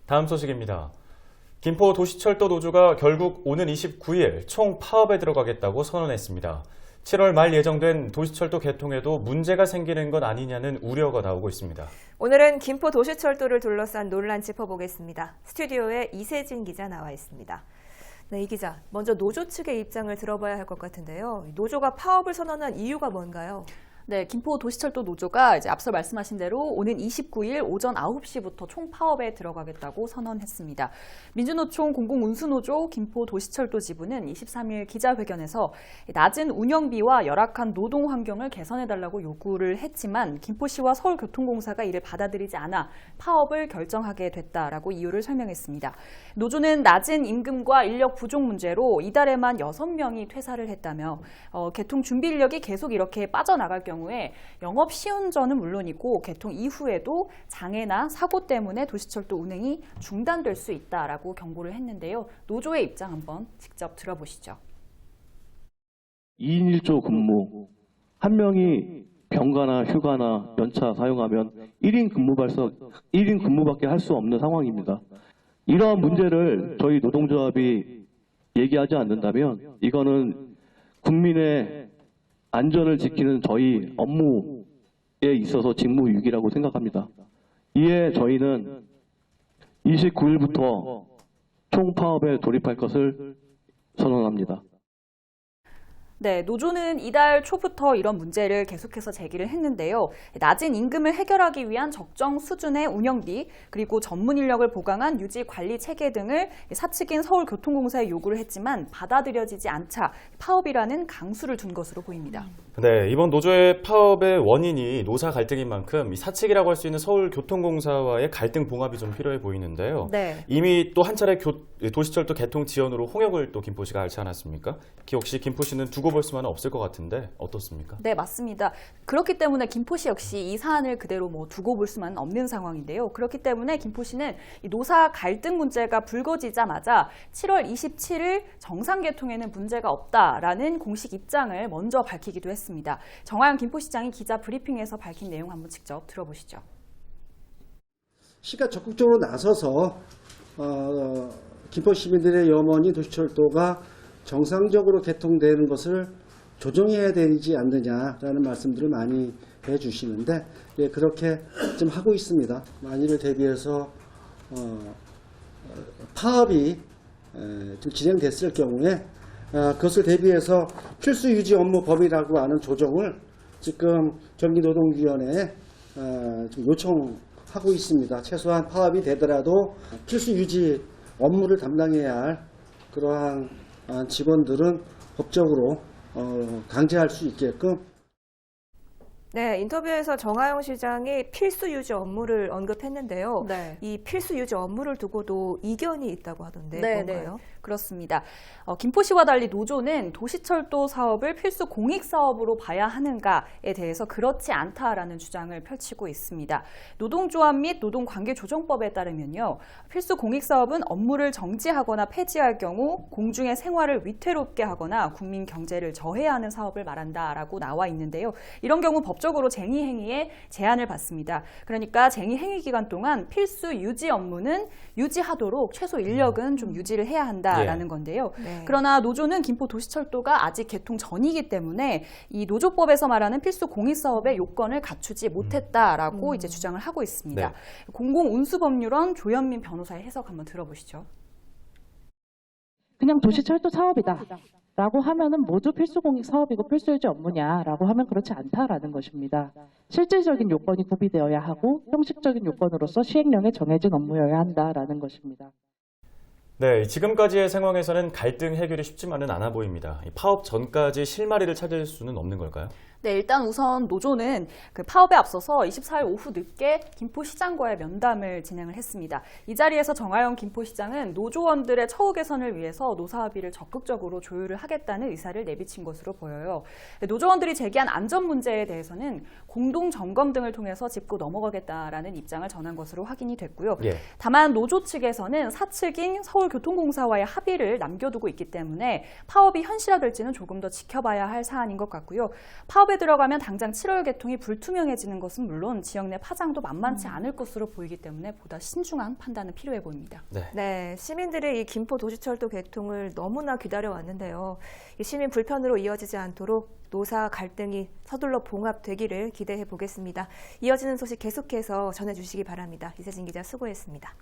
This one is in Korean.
다음 소식입니다. 김포 도시철도 노조가 결국 오는 29일 총 파업에 들어가겠다고 선언했습니다. 7월 말 예정된 도시철도 개통에도 문제가 생기는 것 아니냐는 우려가 나오고 있습니다. 오늘은 김포 도시철도를 둘러싼 논란 짚어보겠습니다. 스튜디오에 이세진 기자 나와 있습니다. 네, 이 기자, 먼저 노조 측의 입장을 들어봐야 할 것 같은데요. 노조가 파업을 선언한 이유가 뭔가요? 네, 김포 도시철도 노조가 이제 앞서 말씀하신 대로 오는 29일 오전 9시부터 총파업에 들어가겠다고 선언했습니다. 민주노총 공공운수노조 김포 도시철도 지부는 23일 기자회견에서 낮은 운영비와 열악한 노동 환경을 개선해달라고 요구를 했지만 김포시와 서울교통공사가 이를 받아들이지 않아 파업을 결정하게 됐다라고 이유를 설명했습니다. 노조는 낮은 임금과 인력 부족 문제로 이달에만 6명이 퇴사를 했다며 개통 준비 인력이 계속 이렇게 빠져나갈 경우에 영업 시운전은 물론이고 개통 이후에도 장애나 사고 때문에 도시철도 운행이 중단될 수 있다라고 경고를 했는데요. 노조의 입장 한번 직접 들어보시죠. 2인 1조 근무, 한 명이 병가나 휴가나 연차 사용하면 1인 근무밖에 할 수 없는 상황입니다. 이러한 문제를 저희 노동조합이 얘기하지 않는다면 이거는 국민의 안전을 지키는 저희 업무에 있어서 직무유기라고 생각합니다. 이에 저희는 29일부터 총파업에 돌입할 것을 선언합니다. 네, 노조는 이달 초부터 이런 문제를 계속해서 제기를 했는데요. 낮은 임금을 해결하기 위한 적정 수준의 운영비, 그리고 전문 인력을 보강한 유지 관리 체계 등을 사측인 서울교통공사에 요구를 했지만 받아들여지지 않자 파업이라는 강수를 둔 것으로 보입니다. 네, 이번 노조의 파업의 원인이 노사 갈등인 만큼 이 사측이라고 할 수 있는 서울교통공사와의 갈등 봉합이 좀 필요해 보이는데요. 네. 이미 또 한 차례 도시철도 개통 지연으로 홍역을 또 김포시가 앓지 않았습니까? 역시 김포시는 두고 볼 수만은 없을 것 같은데 어떻습니까? 네, 맞습니다. 그렇기 때문에 김포시 역시 이 사안을 그대로 두고 볼 수만은 없는 상황인데요. 그렇기 때문에 김포시는 이 노사 갈등 문제가 불거지자마자 7월 27일 정상 개통에는 문제가 없다라는 공식 입장을 먼저 밝히기도 했습니다. 정하영 김포시장이 기자 브리핑에서 밝힌 내용 한번 직접 들어보시죠. 시가 적극적으로 나서서 김포 시민들의 염원이 도시철도가 정상적으로 개통되는 것을 조정해야 되지 않느냐라는 말씀들을 많이 해주시는데, 예, 그렇게 좀 하고 있습니다. 만일을 대비해서 파업이 좀 진행됐을 경우에 그것을 대비해서 필수 유지 업무 범위라고 하는 조정을 지금 경기노동위원회에 좀 요청하고 있습니다. 최소한 파업이 되더라도 필수 유지 업무를 담당해야 할 그러한 직원들은 법적으로 강제할 수 있게끔. 네, 인터뷰에서 정하영 시장이 필수 유지 업무를 언급했는데요. 네. 이 필수 유지 업무를 두고도 이견이 있다고 하던데 뭔가요? 그렇습니다. 김포시와 달리 노조는 도시철도 사업을 필수 공익사업으로 봐야 하는가에 대해서 그렇지 않다라는 주장을 펼치고 있습니다. 노동조합 및 노동관계조정법에 따르면요, 필수 공익사업은 업무를 정지하거나 폐지할 경우 공중의 생활을 위태롭게 하거나 국민 경제를 저해하는 사업을 말한다라고 나와 있는데요. 이런 경우 법적으로 쟁의행위에 제한을 받습니다. 그러니까 쟁의행위 기간 동안 필수 유지 업무는 유지하도록 최소 인력은 좀 유지를 해야 한다라는 건데요. 네. 그러나 노조는 김포 도시철도가 아직 개통 전이기 때문에 이 노조법에서 말하는 필수 공익사업의 요건을 갖추지 못했다라고 이제 주장을 하고 있습니다. 네. 공공운수법률원 조현민 변호사의 해석 한번 들어보시죠. 그냥 도시철도 사업이다 라고 하면은 모두 필수공익 사업이고 필수유지 업무냐라고 하면 그렇지 않다라는 것입니다. 실질적인 요건이 구비되어야 하고 형식적인 요건으로서 시행령에 정해진 업무여야 한다라는 것입니다. 네, 지금까지의 상황에서는 갈등 해결이 쉽지만은 않아 보입니다. 파업 전까지 실마리를 찾을 수는 없는 걸까요? 네, 일단 우선 노조는 그 파업에 앞서서 24일 오후 늦게 김포시장과의 면담을 진행을 했습니다. 이 자리에서 정하영 김포시장은 노조원들의 처우 개선을 위해서 노사합의를 적극적으로 조율을 하겠다는 의사를 내비친 것으로 보여요. 노조원들이 제기한 안전 문제에 대해서는 공동 점검 등을 통해서 짚고 넘어가겠다라는 입장을 전한 것으로 확인이 됐고요. 예. 다만 노조 측에서는 사측인 서울교통공사와의 합의를 남겨두고 있기 때문에 파업이 현실화될지는 조금 더 지켜봐야 할 사안인 것 같고요. 파업에 파업에 들어가면 당장 7월 개통이 불투명해지는 것은 물론 지역 내 파장도 만만치 않을 것으로 보이기 때문에 보다 신중한 판단은 필요해 보입니다. 네, 시민들의 이 김포 도시철도 개통을 너무나 기다려왔는데요. 이 시민 불편으로 이어지지 않도록 노사 갈등이 서둘러 봉합되기를 기대해 보겠습니다. 이어지는 소식 계속해서 전해주시기 바랍니다. 이세진 기자 수고했습니다.